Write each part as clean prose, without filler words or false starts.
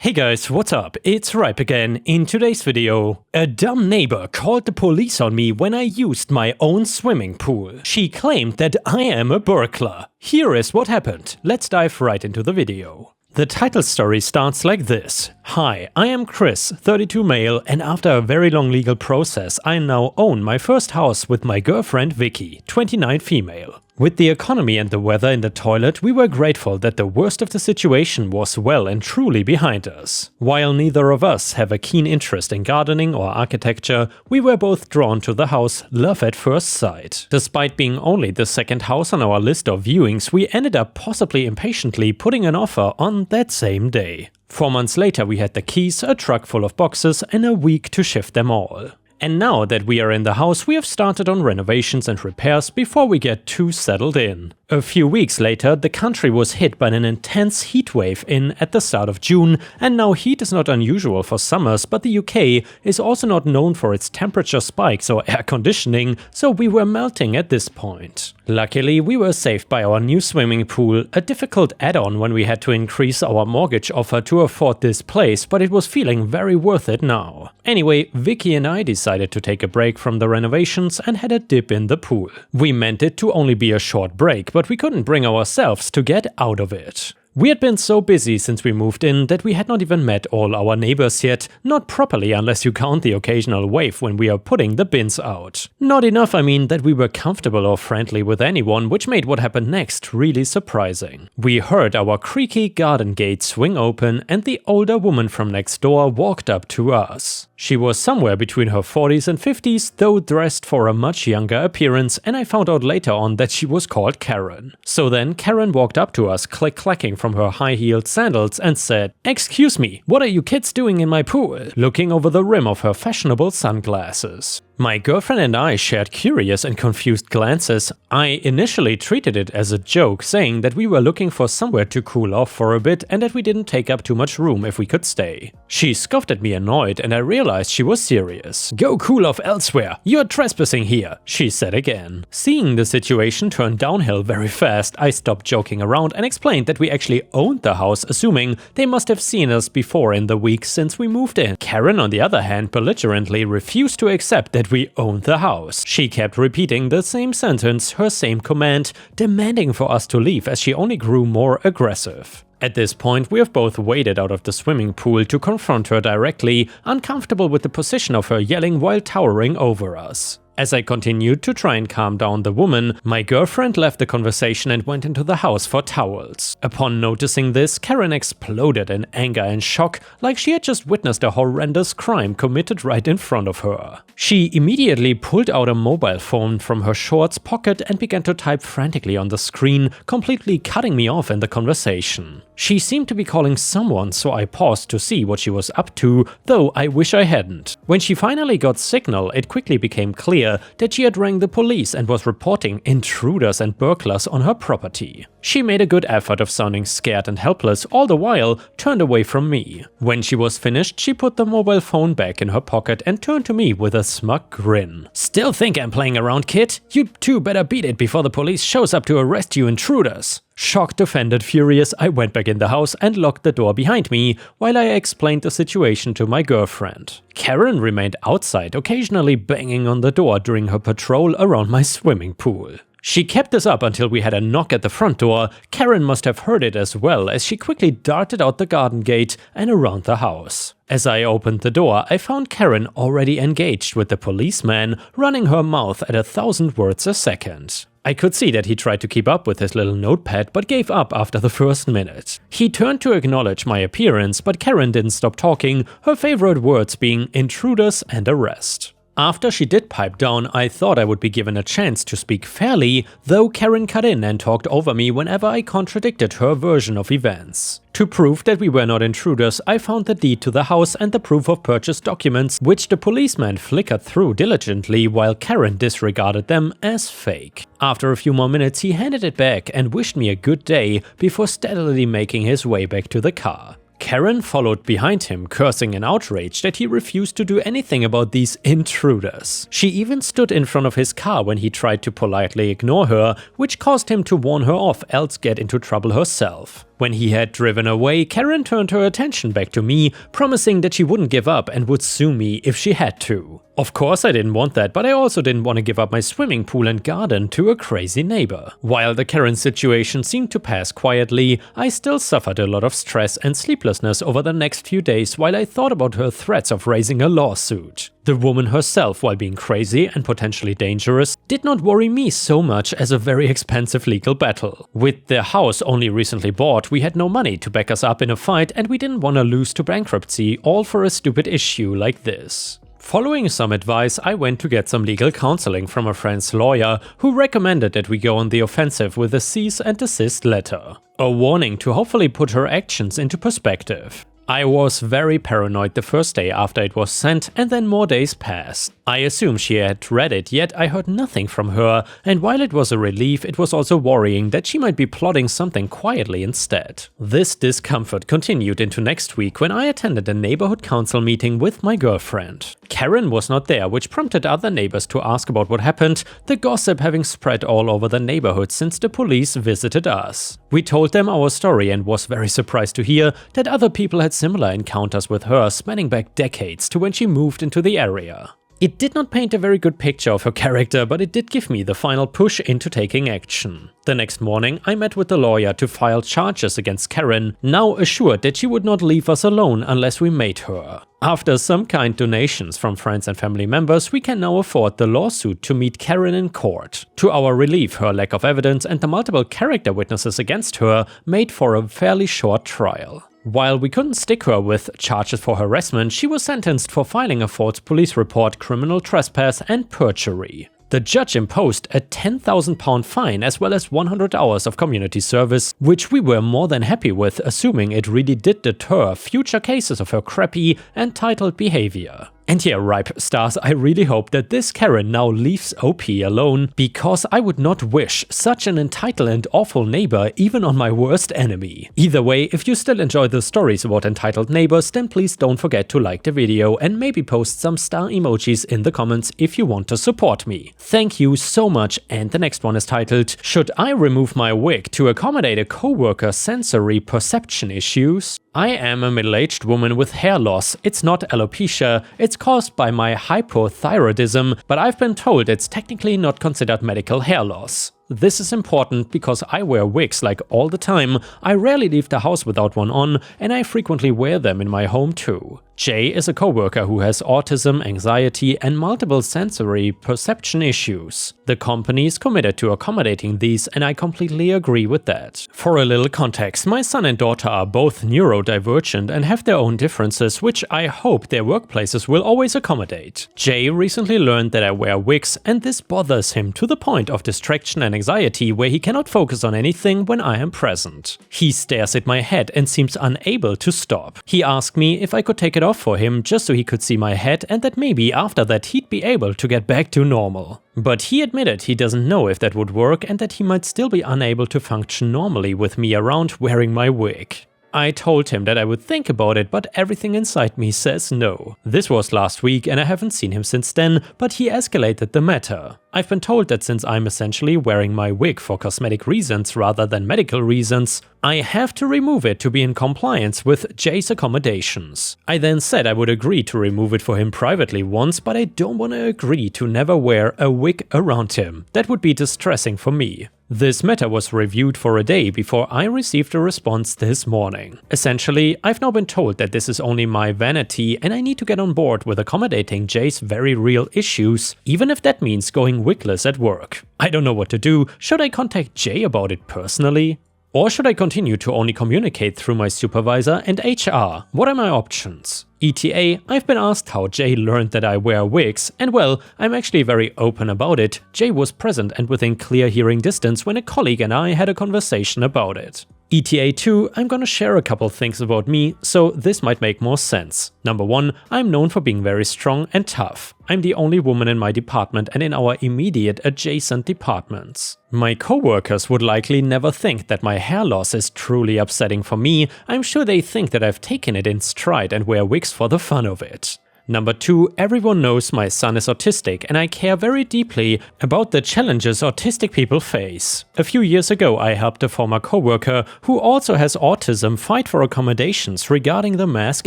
Hey guys, what's up? It's Ripe again. In today's video, a dumb neighbor called the police on me when I used my own swimming pool. She claimed that I am a burglar. Here is what happened. Let's dive right into the video. The title story starts like this. Hi, I am Chris, 32 male, and after a very long legal process, I now own my first house with my girlfriend Vicky, 29 female. With the economy and the weather in the toilet, we were grateful that the worst of the situation was well and truly behind us. While neither of us have a keen interest in gardening or architecture, we were both drawn to the house love at first sight. Despite being only the second house on our list of viewings, we ended up possibly impatiently putting an offer on that same day. 4 months later we had the keys, a truck full of boxes, and a week to shift them all. And now that we are in the house, we have started on renovations and repairs before we get too settled in. A few weeks later, the country was hit by an intense heat wave at the start of June, and now heat is not unusual for summers, but the UK is also not known for its temperature spikes or air conditioning, so we were melting at this point. Luckily, we were saved by our new swimming pool, a difficult add-on when we had to increase our mortgage offer to afford this place, but it was feeling very worth it now. Anyway, Vicky and I decided to take a break from the renovations and had a dip in the pool. We meant it to only be a short break, but we couldn't bring ourselves to get out of it. We had been so busy since we moved in that we had not even met all our neighbors yet, not properly unless you count the occasional wave when we are putting the bins out. Not enough, I mean, that we were comfortable or friendly with anyone, which made what happened next really surprising. We heard our creaky garden gate swing open and the older woman from next door walked up to us. She was somewhere between her 40s and 50s, though dressed for a much younger appearance, and I found out later on that she was called Karen. So then Karen walked up to us, click-clacking from her high-heeled sandals, and said, "Excuse me, what are you kids doing in my pool?" looking over the rim of her fashionable sunglasses. My girlfriend and I shared curious and confused glances. I initially treated it as a joke, saying that we were looking for somewhere to cool off for a bit and that we didn't take up too much room if we could stay. She scoffed at me annoyed and I realized she was serious. "Go cool off elsewhere, you're trespassing here," she said again. Seeing the situation turn downhill very fast, I stopped joking around and explained that we actually owned the house, assuming they must have seen us before in the weeks since we moved in. Karen, on the other hand, belligerently refused to accept that we owned the house. She kept repeating the same sentence, her same command, demanding for us to leave as she only grew more aggressive. At this point, we have both waded out of the swimming pool to confront her directly, uncomfortable with the position of her yelling while towering over us. As I continued to try and calm down the woman, my girlfriend left the conversation and went into the house for towels. Upon noticing this, Karen exploded in anger and shock, like she had just witnessed a horrendous crime committed right in front of her. She immediately pulled out a mobile phone from her shorts pocket and began to type frantically on the screen, completely cutting me off in the conversation. She seemed to be calling someone, so I paused to see what she was up to, though I wish I hadn't. When she finally got signal, it quickly became clear that she had rang the police and was reporting intruders and burglars on her property. She made a good effort of sounding scared and helpless, all the while turned away from me. When she was finished, she put the mobile phone back in her pocket and turned to me with a smug grin. "Still think I'm playing around, kid? You two better beat it before the police shows up to arrest you intruders." Shocked, offended, furious, I went back in the house and locked the door behind me while I explained the situation to my girlfriend. Karen remained outside, occasionally banging on the door during her patrol around my swimming pool. She kept this up until we had a knock at the front door. Karen must have heard it as well, as she quickly darted out the garden gate and around the house. As I opened the door, I found Karen already engaged with the policeman, running her mouth at 1,000 words a second. I could see that he tried to keep up with his little notepad, but gave up after the first minute. He turned to acknowledge my appearance, but Karen didn't stop talking, her favorite words being intruders and arrest. After she did pipe down, I thought I would be given a chance to speak fairly, though Karen cut in and talked over me whenever I contradicted her version of events. To prove that we were not intruders, I found the deed to the house and the proof of purchase documents, which the policeman flickered through diligently while Karen disregarded them as fake. After a few more minutes, he handed it back and wished me a good day before steadily making his way back to the car. Karen followed behind him, cursing in outrage that he refused to do anything about these intruders. She even stood in front of his car when he tried to politely ignore her, which caused him to warn her off, else get into trouble herself. When he had driven away, Karen turned her attention back to me, promising that she wouldn't give up and would sue me if she had to. Of course I didn't want that, but I also didn't want to give up my swimming pool and garden to a crazy neighbor. While the Karen situation seemed to pass quietly, I still suffered a lot of stress and sleeplessness over the next few days while I thought about her threats of raising a lawsuit. The woman herself, while being crazy and potentially dangerous, did not worry me so much as a very expensive legal battle. With the house only recently bought, we had no money to back us up in a fight and we didn't want to lose to bankruptcy, all for a stupid issue like this. Following some advice, I went to get some legal counseling from a friend's lawyer who recommended that we go on the offensive with a cease and desist letter. A warning to hopefully put her actions into perspective. I was very paranoid the first day after it was sent, and then more days passed. I assumed she had read it, yet I heard nothing from her, and while it was a relief, it was also worrying that she might be plotting something quietly instead. This discomfort continued into next week when I attended a neighborhood council meeting with my girlfriend. Karen was not there, which prompted other neighbors to ask about what happened, the gossip having spread all over the neighborhood since the police visited us. We told them our story and was very surprised to hear that other people had similar encounters with her spanning back decades to when she moved into the area. It did not paint a very good picture of her character, but it did give me the final push into taking action. The next morning, I met with the lawyer to file charges against Karen, now assured that she would not leave us alone unless we made her. After some kind donations from friends and family members, we can now afford the lawsuit to meet Karen in court. To our relief, her lack of evidence and the multiple character witnesses against her made for a fairly short trial. While we couldn't stick her with charges for harassment, she was sentenced for filing a false police report, criminal trespass and perjury. The judge imposed a £10,000 fine as well as 100 hours of community service, which we were more than happy with, assuming it really did deter future cases of her crappy, entitled behavior. And yeah, ripe stars, I really hope that this Karen now leaves OP alone, because I would not wish such an entitled and awful neighbor even on my worst enemy. Either way, if you still enjoy the stories about entitled neighbors, then please don't forget to like the video and maybe post some star emojis in the comments if you want to support me. Thank you so much, and the next one is titled, Should I remove my wig to accommodate a coworker's sensory perception issues? I am a middle-aged woman with hair loss. It's not alopecia, it's caused by my hypothyroidism, but I've been told it's technically not considered medical hair loss. This is important because I wear wigs like all the time, I rarely leave the house without one on, and I frequently wear them in my home too. Jay is a coworker who has autism, anxiety, and multiple sensory perception issues. The company is committed to accommodating these, and I completely agree with that. For a little context, my son and daughter are both neurodivergent and have their own differences, which I hope their workplaces will always accommodate. Jay recently learned that I wear wigs, and this bothers him to the point of distraction and anxiety, where he cannot focus on anything when I am present. He stares at my head and seems unable to stop. He asked me if I could take it off for him just so he could see my head, and that maybe after that he'd be able to get back to normal. But he admitted he doesn't know if that would work and that he might still be unable to function normally with me around wearing my wig. I told him that I would think about it, but everything inside me says no. This was last week and I haven't seen him since then, but he escalated the matter. I've been told that since I'm essentially wearing my wig for cosmetic reasons rather than medical reasons, I have to remove it to be in compliance with Jay's accommodations. I then said I would agree to remove it for him privately once, but I don't want to agree to never wear a wig around him. That would be distressing for me. This matter was reviewed for a day before I received a response this morning. Essentially, I've now been told that this is only my vanity and I need to get on board with accommodating Jay's very real issues, even if that means going wigless at work. I don't know what to do. Should I contact Jay about it personally? Or should I continue to only communicate through my supervisor and HR? What are my options? ETA, I've been asked how Jay learned that I wear wigs, and well, I'm actually very open about it. Jay was present and within clear hearing distance when a colleague and I had a conversation about it. ETA 2, I'm gonna share a couple things about me, so this might make more sense. Number 1, I'm known for being very strong and tough. I'm the only woman in my department and in our immediate adjacent departments. My coworkers would likely never think that my hair loss is truly upsetting for me. I'm sure they think that I've taken it in stride and wear wigs for the fun of it. Number 2, everyone knows my son is autistic and I care very deeply about the challenges autistic people face. A few years ago I helped a former coworker who also has autism fight for accommodations regarding the mask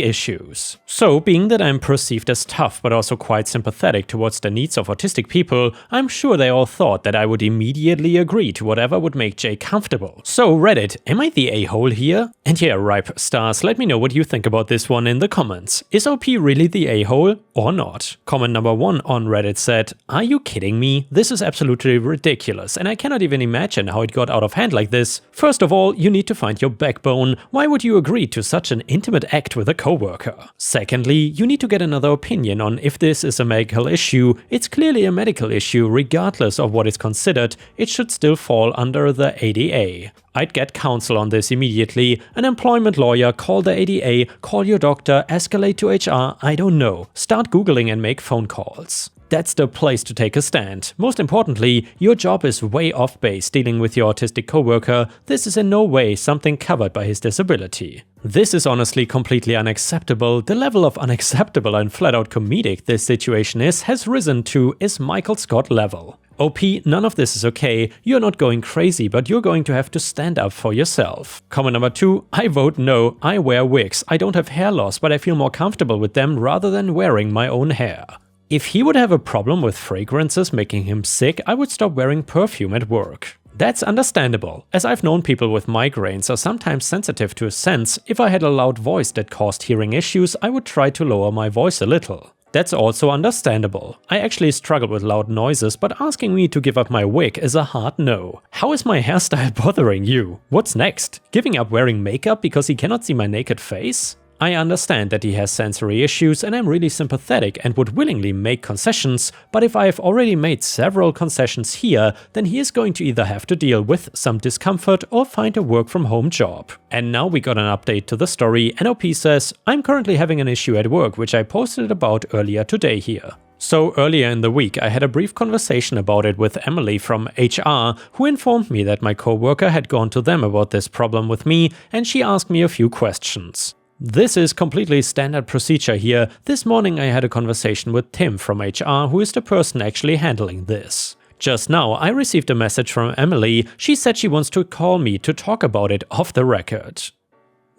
issues. So, being that I'm perceived as tough but also quite sympathetic towards the needs of autistic people, I'm sure they all thought that I would immediately agree to whatever would make Jay comfortable. So Reddit, am I the a-hole here? And yeah, Ripe Stars, let me know what you think about this one in the comments. Is OP really the a-hole or not? Comment number 1 on Reddit said, "Are you kidding me? This is absolutely ridiculous and I cannot even imagine how it got out of hand like this. First of all, you need to find your backbone. Why would you agree to such an intimate act with a coworker? Secondly, you need to get another opinion on if this is a medical issue. It's clearly a medical issue regardless of what is considered. It should still fall under the ADA. I'd get counsel on this immediately. An employment lawyer, call the ADA, call your doctor, escalate to HR, I don't know. Start Googling and make phone calls. That's the place to take a stand. Most importantly, your job is way off base dealing with your autistic coworker. This is in no way something covered by his disability. This is honestly completely unacceptable. The level of unacceptable and flat out comedic this situation has risen to is Michael Scott level. OP, none of this is okay. You're not going crazy, but you're going to have to stand up for yourself. Comment number 2, I vote no. I wear wigs. I don't have hair loss, but I feel more comfortable with them rather than wearing my own hair. If he would have a problem with fragrances making him sick, I would stop wearing perfume at work. That's understandable, as I've known people with migraines are sometimes sensitive to scents. If I had a loud voice that caused hearing issues, I would try to lower my voice a little. That's also understandable. I actually struggle with loud noises, but asking me to give up my wig is a hard no. How is my hairstyle bothering you? What's next? Giving up wearing makeup because he cannot see my naked face? I understand that he has sensory issues and I'm really sympathetic and would willingly make concessions, but if I have already made several concessions here, then he is going to either have to deal with some discomfort or find a work from home job. And now we got an update to the story. NOP says, I'm currently having an issue at work which I posted about earlier today here. So earlier in the week I had a brief conversation about it with Emily from HR, who informed me that my coworker had gone to them about this problem with me and she asked me a few questions. This is completely standard procedure here. This morning I had a conversation with Tim from HR, who is the person actually handling this. Just now I received a message from Emily. She said she wants to call me to talk about it off the record.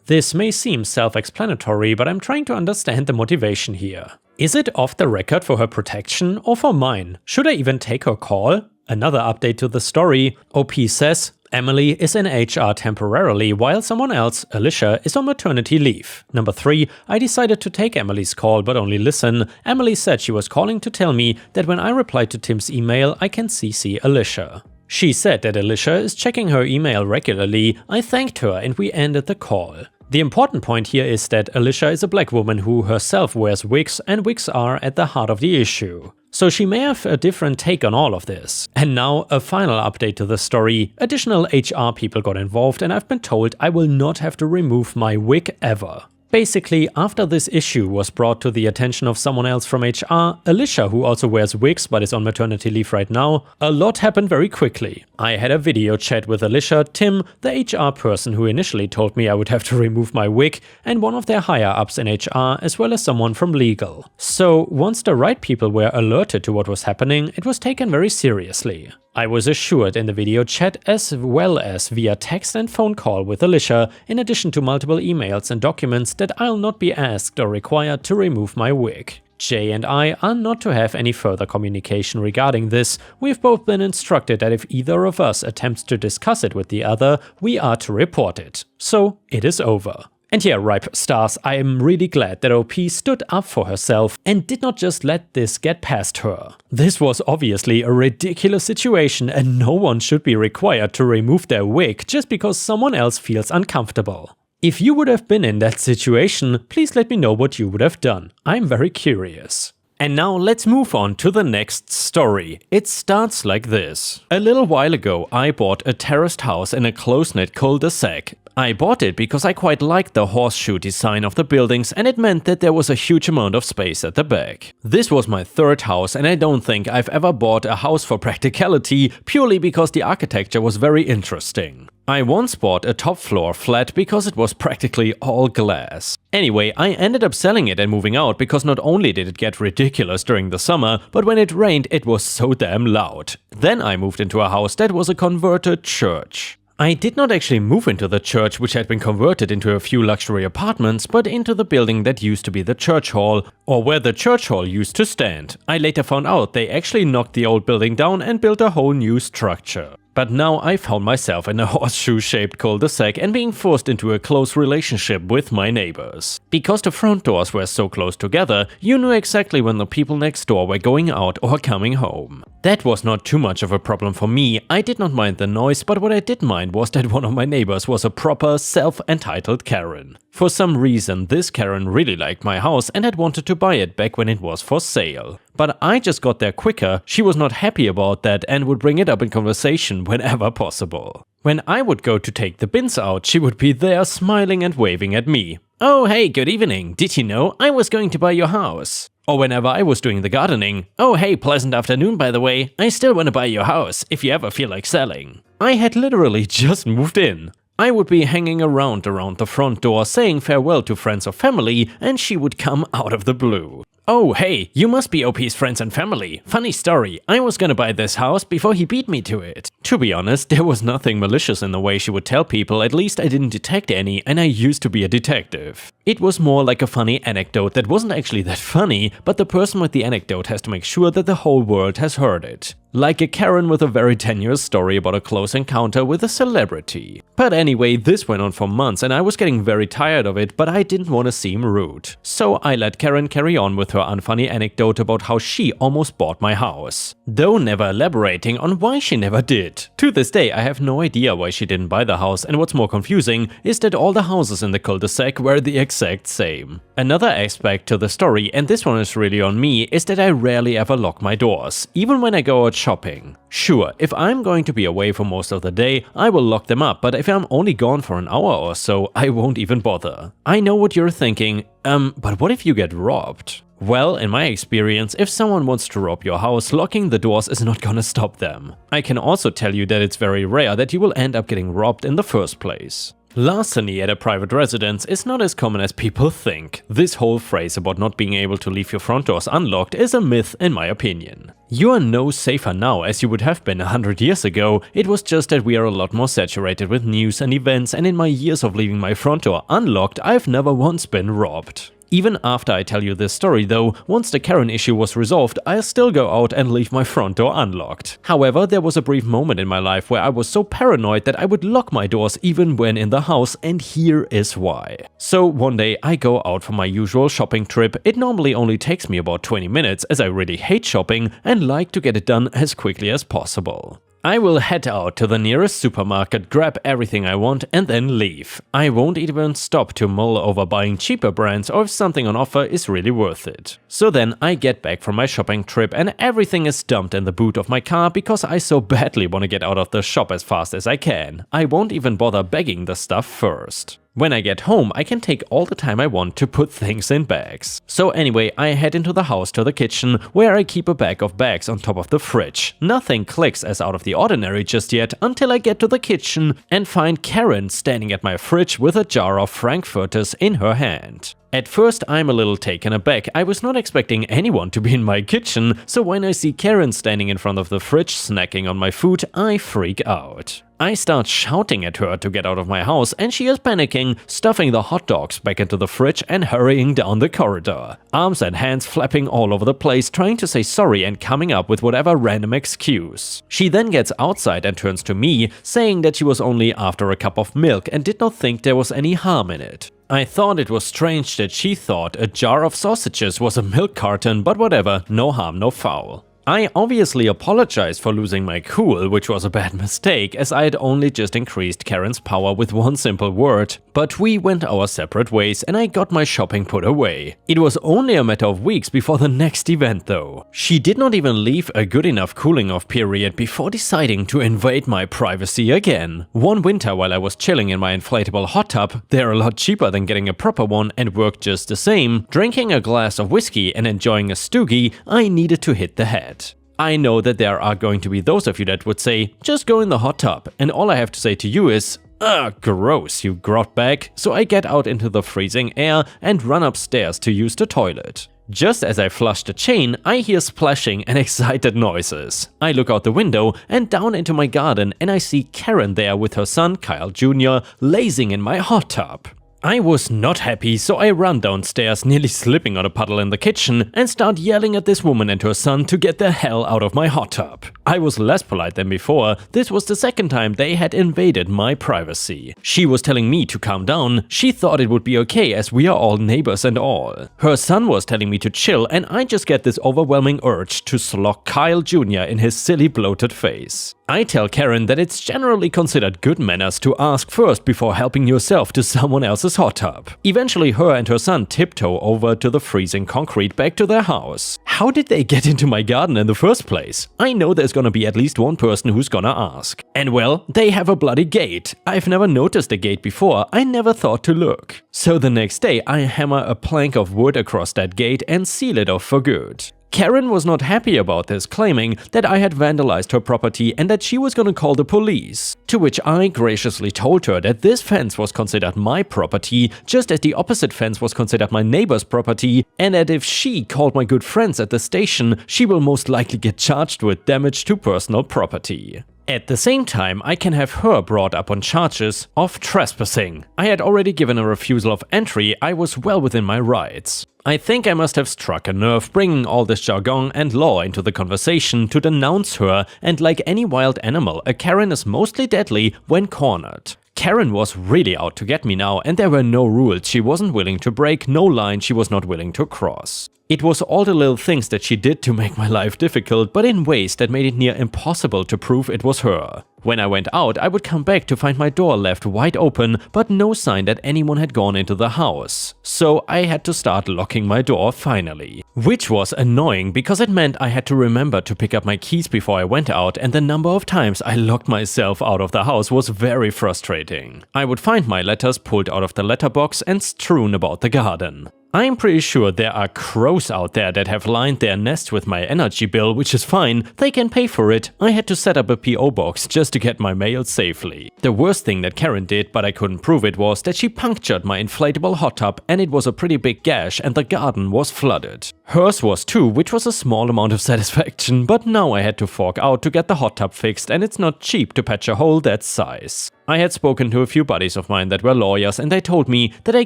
This may seem self-explanatory, but I'm trying to understand the motivation here. Is it off the record for her protection or for mine? Should I even take her call? Another update to the story. OP says, Emily is in HR temporarily while someone else, Alicia, is on maternity leave. Number 3, I decided to take Emily's call but only listen. Emily said she was calling to tell me that when I replied to Tim's email, I can CC Alicia. She said that Alicia is checking her email regularly. I thanked her and we ended the call. The important point here is that Alicia is a black woman who herself wears wigs, and wigs are at the heart of the issue. So she may have a different take on all of this. And now a final update to the story. Additional HR people got involved and I've been told I will not have to remove my wig ever. Basically, after this issue was brought to the attention of someone else from HR, Alicia, who also wears wigs but is on maternity leave right now, a lot happened very quickly. I had a video chat with Alicia, Tim, the HR person who initially told me I would have to remove my wig, and one of their higher-ups in HR, as well as someone from legal. So, once the right people were alerted to what was happening, it was taken very seriously. I was assured in the video chat as well as via text and phone call with Alicia, in addition to multiple emails and documents, that I'll not be asked or required to remove my wig. Jay and I are not to have any further communication regarding this. We've both been instructed that if either of us attempts to discuss it with the other, we are to report it. So it is over. And yeah, Ripe Stars, I am really glad that OP stood up for herself and did not just let this get past her. This was obviously a ridiculous situation and no one should be required to remove their wig just because someone else feels uncomfortable. If you would have been in that situation, please let me know what you would have done. I'm very curious. And now let's move on to the next story. It starts like this. A little while ago, I bought a terraced house in a close-knit cul-de-sac. I bought it because I quite liked the horseshoe design of the buildings and it meant that there was a huge amount of space at the back. This was my third house and I don't think I've ever bought a house for practicality, purely because the architecture was very interesting. I once bought a top floor flat because it was practically all glass. Anyway, I ended up selling it and moving out because not only did it get ridiculous during the summer, but when it rained it was so damn loud. Then I moved into a house that was a converted church. I did not actually move into the church, which had been converted into a few luxury apartments, but into the building that used to be the church hall, or where the church hall used to stand. I later found out they actually knocked the old building down and built a whole new structure. But now I found myself in a horseshoe-shaped cul-de-sac and being forced into a close relationship with my neighbors. Because the front doors were so close together, you knew exactly when the people next door were going out or coming home. That was not too much of a problem for me. I did not mind the noise, but what I did mind was that one of my neighbors was a proper self-entitled Karen. For some reason, this Karen really liked my house and had wanted to buy it back when it was for sale. But I just got there quicker. She was not happy about that and would bring it up in conversation whenever possible. When I would go to take the bins out, she would be there smiling and waving at me. "Oh hey, good evening, did you know I was going to buy your house?" Or whenever I was doing the gardening, "Oh hey, pleasant afternoon by the way, I still want to buy your house if you ever feel like selling." I had literally just moved in. I would be hanging around the front door saying farewell to friends or family, and she would come out of the blue. "Oh hey, you must be OP's friends and family. Funny story, I was gonna buy this house before he beat me to it." To be honest, there was nothing malicious in the way she would tell people, at least I didn't detect any, and I used to be a detective. It was more like a funny anecdote that wasn't actually that funny, but the person with the anecdote has to make sure that the whole world has heard it. Like a Karen with a very tenuous story about a close encounter with a celebrity. But anyway, this went on for months and I was getting very tired of it, but I didn't want to seem rude. So I let Karen carry on with her unfunny anecdote about how she almost bought my house, though never elaborating on why she never did. To this day, I have no idea why she didn't buy the house, and what's more confusing is that all the houses in the cul-de-sac were the exact same. Another aspect to the story, and this one is really on me, is that I rarely ever lock my doors, even when I go out shopping. Sure, if I'm going to be away for most of the day, I will lock them up, but if I'm only gone for an hour or so, I won't even bother. I know what you're thinking, but what if you get robbed? Well, in my experience, if someone wants to rob your house, locking the doors is not gonna stop them. I can also tell you that it's very rare that you will end up getting robbed in the first place. Larceny at a private residence is not as common as people think. This whole phrase about not being able to leave your front doors unlocked is a myth in my opinion. You are no safer now as you would have been 100 years ago, it was just that we are a lot more saturated with news and events, and in my years of leaving my front door unlocked, I've never once been robbed. Even after I tell you this story though, once the Karen issue was resolved, I'll still go out and leave my front door unlocked. However, there was a brief moment in my life where I was so paranoid that I would lock my doors even when in the house, and here is why. So one day I go out for my usual shopping trip. It normally only takes me about 20 minutes as I really hate shopping and like to get it done as quickly as possible. I will head out to the nearest supermarket, grab everything I want and then leave. I won't even stop to mull over buying cheaper brands or if something on offer is really worth it. So then I get back from my shopping trip and everything is dumped in the boot of my car because I so badly want to get out of the shop as fast as I can. I won't even bother bagging the stuff first. When I get home, I can take all the time I want to put things in bags. So anyway, I head into the house to the kitchen, where I keep a bag of bags on top of the fridge. Nothing clicks as out of the ordinary just yet, until I get to the kitchen and find Karen standing at my fridge with a jar of frankfurters in her hand. At first, I'm a little taken aback. I was not expecting anyone to be in my kitchen, so when I see Karen standing in front of the fridge snacking on my food, I freak out. I start shouting at her to get out of my house, and she is panicking, stuffing the hot dogs back into the fridge and hurrying down the corridor. Arms and hands flapping all over the place, trying to say sorry and coming up with whatever random excuse. She then gets outside and turns to me, saying that she was only after a cup of milk and did not think there was any harm in it. I thought it was strange that she thought a jar of sausages was a milk carton, but whatever, no harm, no foul. I obviously apologized for losing my cool, which was a bad mistake, as I had only just increased Karen's power with one simple word, but we went our separate ways and I got my shopping put away. It was only a matter of weeks before the next event though. She did not even leave a good enough cooling off period before deciding to invade my privacy again. One winter while I was chilling in my inflatable hot tub, they're a lot cheaper than getting a proper one and work just the same, drinking a glass of whiskey and enjoying a stoogie, I needed to hit the head. I know that there are going to be those of you that would say, just go in the hot tub, and all I have to say to you is, Ugh, gross, you grot bag. So I get out into the freezing air and run upstairs to use the toilet. Just as I flush the chain, I hear splashing and excited noises. I look out the window and down into my garden and I see Karen there with her son Kyle Jr. lazing in my hot tub. I was not happy, so I run downstairs, nearly slipping on a puddle in the kitchen, and start yelling at this woman and her son to get the hell out of my hot tub. I was less polite than before. This was the second time they had invaded my privacy. She was telling me to calm down. She thought it would be okay as we are all neighbors and all. Her son was telling me to chill, and I just get this overwhelming urge to slog Kyle Jr. in his silly bloated face. I tell Karen that it's generally considered good manners to ask first before helping yourself to someone else's hot tub. Eventually her and her son tiptoe over to the freezing concrete back to their house. How did they get into my garden in the first place? I know there's gonna be at least one person who's gonna ask. And well, they have a bloody gate. I've never noticed a gate before, I never thought to look. So the next day I hammer a plank of wood across that gate and seal it off for good. Karen was not happy about this, claiming that I had vandalized her property and that she was gonna call the police. To which I graciously told her that this fence was considered my property, just as the opposite fence was considered my neighbor's property, and that if she called my good friends at the station, she will most likely get charged with damage to personal property. At the same time, I can have her brought up on charges of trespassing. I had already given a refusal of entry, I was well within my rights. I think I must have struck a nerve bringing all this jargon and law into the conversation to denounce her, and like any wild animal, a Karen is mostly deadly when cornered. Karen was really out to get me now, and there were no rules she wasn't willing to break, no line she was not willing to cross. It was all the little things that she did to make my life difficult, but in ways that made it near impossible to prove it was her. When I went out, I would come back to find my door left wide open, but no sign that anyone had gone into the house. So I had to start locking my door finally. Which was annoying because it meant I had to remember to pick up my keys before I went out, and the number of times I locked myself out of the house was very frustrating. I would find my letters pulled out of the letterbox and strewn about the garden. I'm pretty sure there are crows out there that have lined their nest with my energy bill, which is fine, they can pay for it. I had to set up a PO box just to get my mail safely. The worst thing that Karen did, but I couldn't prove it, was that she punctured my inflatable hot tub, and it was a pretty big gash and the garden was flooded. Hers was too, which was a small amount of satisfaction, but now I had to fork out to get the hot tub fixed, and it's not cheap to patch a hole that size. I had spoken to a few buddies of mine that were lawyers, and they told me that I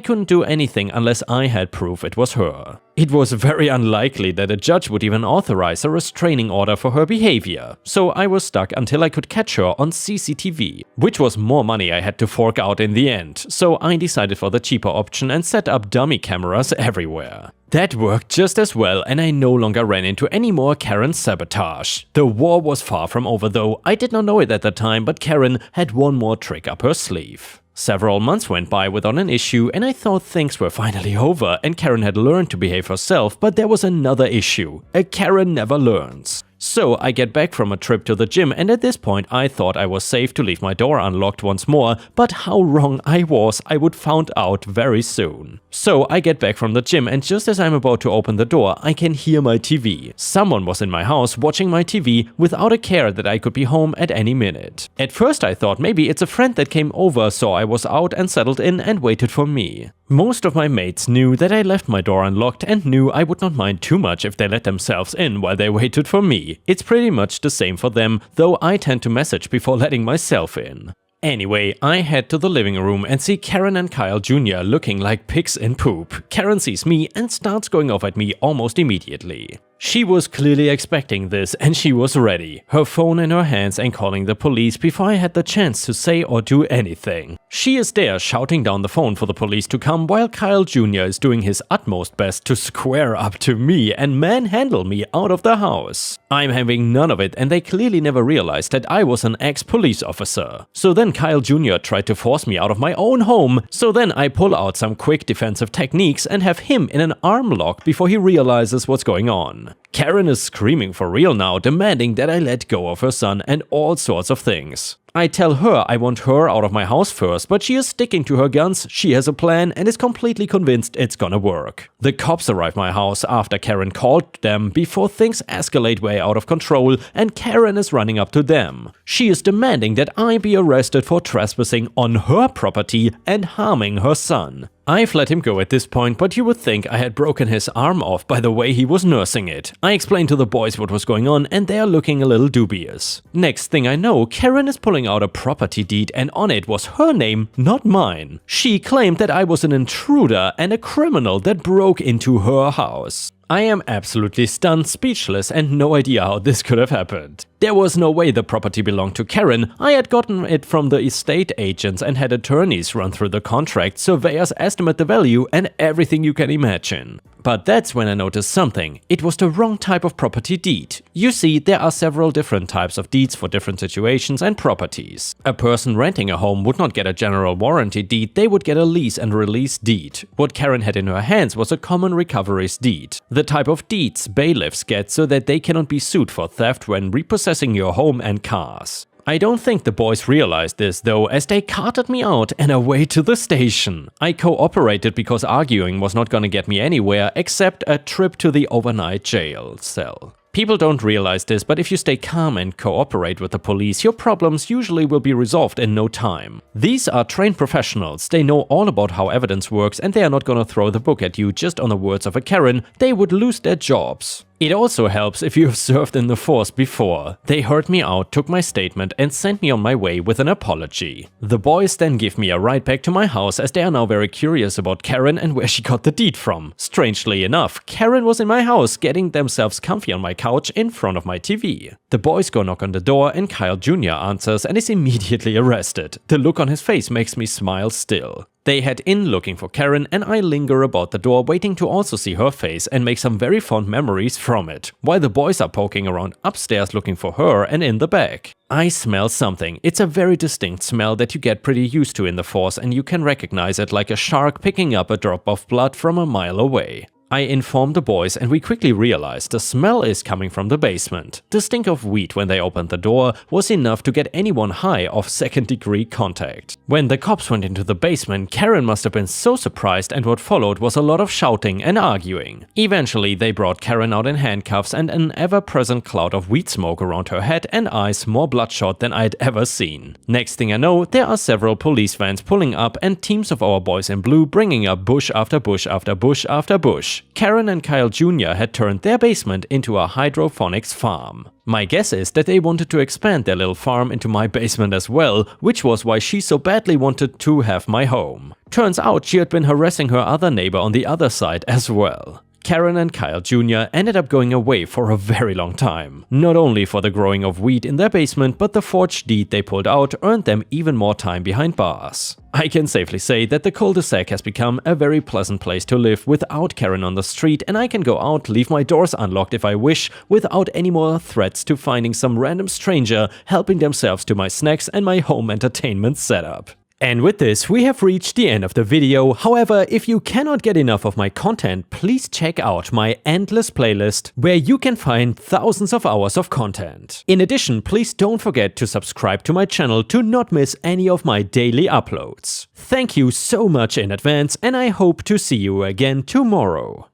couldn't do anything unless I had proof it was her. It was very unlikely that a judge would even authorize a restraining order for her behavior, so I was stuck until I could catch her on CCTV, which was more money I had to fork out in the end, so I decided for the cheaper option and set up dummy cameras everywhere. That worked just as well, and I no longer ran into any more Karen sabotage. The war was far from over though. I did not know it at the time, but Karen had one more trick up her sleeve. Several months went by without an issue, and I thought things were finally over and Karen had learned to behave herself, but there was another issue. A Karen never learns. So I get back from a trip to the gym, and at this point I thought I was safe to leave my door unlocked once more, but how wrong I was I would find out very soon. So I get back from the gym, and just as I'm about to open the door, I can hear my TV. Someone was in my house watching my TV without a care that I could be home at any minute. At first I thought maybe it's a friend that came over, so I was out and settled in and waited for me. Most of my mates knew that I left my door unlocked and knew I would not mind too much if they let themselves in while they waited for me. It's pretty much the same for them, though I tend to message before letting myself in. Anyway, I head to the living room and see Karen and Kyle Jr. looking like pigs in poop. Karen sees me and starts going off at me almost immediately. She was clearly expecting this and she was ready, her phone in her hands and calling the police before I had the chance to say or do anything. She is there shouting down the phone for the police to come while Kyle Jr. is doing his utmost best to square up to me and manhandle me out of the house. I'm having none of it, and they clearly never realized that I was an ex-police officer. So then Kyle Jr. tried to force me out of my own home, so then I pull out some quick defensive techniques and have him in an arm lock before he realizes what's going on. Karen. Karen is screaming for real now, demanding that I let go of her son and all sorts of things. I tell her I want her out of my house first, but she is sticking to her guns, she has a plan and is completely convinced it's gonna work. The cops arrive at my house after Karen called them before things escalate way out of control and Karen is running up to them. She is demanding that I be arrested for trespassing on her property and harming her son. I've let him go at this point, but you would think I had broken his arm off by the way he was nursing it. I explained to the boys what was going on and they are looking a little dubious. Next thing I know, Karen is pulling out a property deed and on it was her name, not mine. She claimed that I was an intruder and a criminal that broke into her house. I am absolutely stunned, speechless, and no idea how this could have happened. There was no way the property belonged to Karen. I had gotten it from the estate agents and had attorneys run through the contract, surveyors estimate the value, and everything you can imagine. But that's when I noticed something. It was the wrong type of property deed. You see, there are several different types of deeds for different situations and properties. A person renting a home would not get a general warranty deed, they would get a lease and release deed. What Karen had in her hands was a common recoveries deed. The type of deeds bailiffs get so that they cannot be sued for theft when repossessing your home and cars. I don't think the boys realized this though, as they carted me out and away to the station. I cooperated because arguing was not gonna get me anywhere except a trip to the overnight jail cell. People don't realize this, but if you stay calm and cooperate with the police, your problems usually will be resolved in no time. These are trained professionals, they know all about how evidence works and they are not gonna throw the book at you just on the words of a Karen, they would lose their jobs. It also helps if you have served in the force before. They heard me out, took my statement and sent me on my way with an apology. The boys then give me a ride back to my house as they are now very curious about Karen and where she got the deed from. Strangely enough, Karen was in my house getting themselves comfy on my couch in front of my TV. The boys go knock on the door and Kyle Jr. answers and is immediately arrested. The look on his face makes me smile still. They head in looking for Karen and I linger about the door waiting to also see her face and make some very fond memories from it, while the boys are poking around upstairs looking for her and in the back. I smell something. It's a very distinct smell that you get pretty used to in the force and you can recognize it like a shark picking up a drop of blood from a mile away. I inform the boys and we quickly realize the smell is coming from the basement. The stink of weed when they opened the door was enough to get anyone high off second-degree contact. When the cops went into the basement, Karen must have been so surprised and what followed was a lot of shouting and arguing. Eventually they brought Karen out in handcuffs and an ever-present cloud of weed smoke around her head and eyes more bloodshot than I'd ever seen. Next thing I know, there are several police vans pulling up and teams of our boys in blue bringing up bush after bush after bush after bush. Karen and Kyle Jr. had turned their basement into a hydroponics farm. My guess is that they wanted to expand their little farm into my basement as well, which was why she so badly wanted to have my home. Turns out she had been harassing her other neighbor on the other side as well. Karen and Kyle Jr. ended up going away for a very long time. Not only for the growing of weed in their basement, but the forged deed they pulled out earned them even more time behind bars. I can safely say that the cul-de-sac has become a very pleasant place to live without Karen on the street, and I can go out, leave my doors unlocked if I wish, without any more threats to finding some random stranger helping themselves to my snacks and my home entertainment setup. And with this, we have reached the end of the video. However, if you cannot get enough of my content, please check out my endless playlist, where you can find thousands of hours of content. In addition, please don't forget to subscribe to my channel to not miss any of my daily uploads. Thank you so much in advance, and I hope to see you again tomorrow.